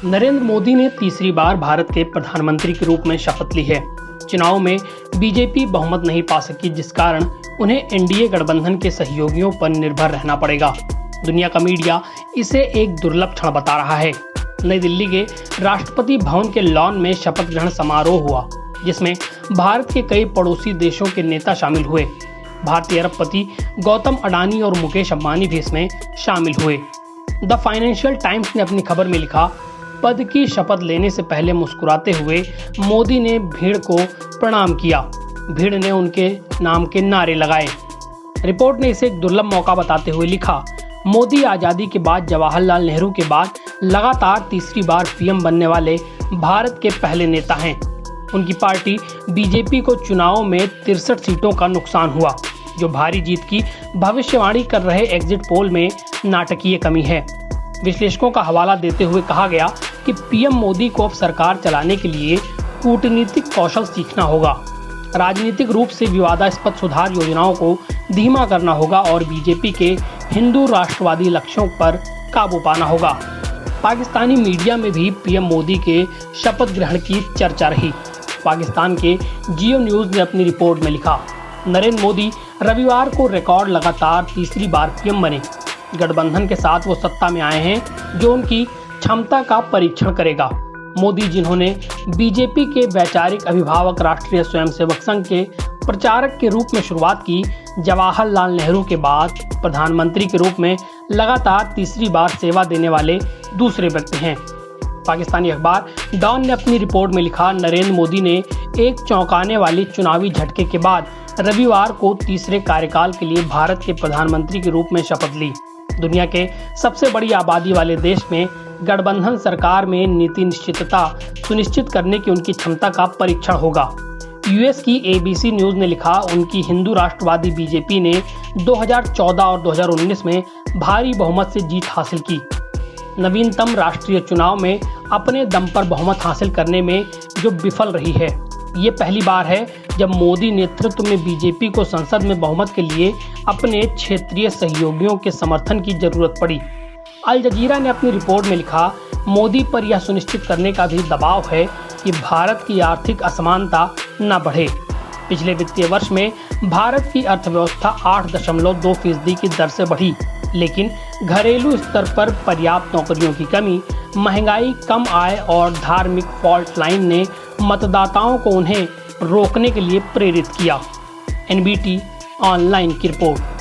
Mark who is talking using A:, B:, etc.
A: नरेंद्र मोदी ने तीसरी बार भारत के प्रधानमंत्री के रूप में शपथ ली है। चुनाव में बीजेपी बहुमत नहीं पा सकी, जिस कारण उन्हें एनडीए गठबंधन के सहयोगियों पर निर्भर रहना पड़ेगा। दुनिया का मीडिया इसे एक दुर्लभ क्षण बता रहा है। नई दिल्ली के राष्ट्रपति भवन के लॉन में शपथ ग्रहण समारोह हुआ, जिसमें भारत के कई पड़ोसी देशों के नेता शामिल हुए। भारतीय अरबपति गौतम अडानी और मुकेश अंबानी भी इसमें शामिल हुए। द फाइनेंशियल टाइम्स ने अपनी खबर में लिखा, पद की शपथ लेने से पहले मुस्कुराते हुए मोदी ने भीड़ को प्रणाम किया। भीड़ ने उनके नाम के नारे लगाए। रिपोर्ट ने इसे एक दुर्लभ मौका बताते हुए लिखा, मोदी आज़ादी के बाद जवाहरलाल नेहरू के बाद लगातार तीसरी बार पीएम बनने वाले भारत के पहले नेता हैं। उनकी पार्टी बीजेपी को चुनाव में 63 सीटों का नुकसान हुआ, जो भारी जीत की भविष्यवाणी कर रहे एग्जिट पोल में नाटकीय कमी है। विश्लेषकों का हवाला देते हुए कहा गया कि पीएम मोदी को अब सरकार चलाने के लिए कूटनीतिक कौशल सीखना होगा, राजनीतिक रूप से विवादास्पद सुधार योजनाओं को धीमा करना होगा और बीजेपी के हिंदू राष्ट्रवादी लक्ष्यों पर काबू पाना होगा। पाकिस्तानी मीडिया में भी पीएम मोदी के शपथ ग्रहण की चर्चा रही। पाकिस्तान के जियो न्यूज़ ने अपनी रिपोर्ट में लिखा, नरेंद्र मोदी रविवार को रिकॉर्ड लगातार तीसरी बार पीएम बने। गठबंधन के साथ वो सत्ता में आए हैं जो उनकी क्षमता का परीक्षण करेगा। मोदी, जिन्होंने बीजेपी के वैचारिक अभिभावक राष्ट्रीय स्वयंसेवक संघ के प्रचारक के रूप में शुरुआत की, जवाहरलाल नेहरू के बाद प्रधानमंत्री के रूप में लगातार तीसरी बार सेवा देने वाले दूसरे व्यक्ति हैं। पाकिस्तानी अखबार डॉन ने अपनी रिपोर्ट में लिखा, नरेंद्र मोदी ने एक चौंकाने वाली चुनावी झटके के बाद रविवार को तीसरे कार्यकाल के लिए भारत के प्रधानमंत्री के रूप में शपथ ली। दुनिया के सबसे बड़ी आबादी वाले देश में गठबंधन सरकार में नीति निश्चितता सुनिश्चित करने की उनकी क्षमता का परीक्षण होगा। यूएस की एबीसी न्यूज़ ने लिखा, उनकी हिंदू राष्ट्रवादी बीजेपी ने 2014 और 2019 में भारी बहुमत से जीत हासिल की। नवीनतम राष्ट्रीय चुनाव में अपने दम पर बहुमत हासिल करने में जो विफल रही है। ये पहली बार है जब मोदी नेतृत्व में बीजेपी को संसद में बहुमत के लिए अपने क्षेत्रीय सहयोगियों के समर्थन की जरूरत पड़ी। अल जजीरा ने अपनी रिपोर्ट में लिखा, मोदी पर यह सुनिश्चित करने का भी दबाव है कि भारत की आर्थिक असमानता न बढ़े। पिछले वित्तीय वर्ष में भारत की अर्थव्यवस्था 8.2% की दर से बढ़ी, लेकिन घरेलू स्तर पर पर्याप्त नौकरियों की कमी, महंगाई, कम आय और धार्मिक फॉल्ट लाइन ने मतदाताओं को उन्हें रोकने के लिए प्रेरित किया। एनबीटी ऑनलाइन की रिपोर्ट।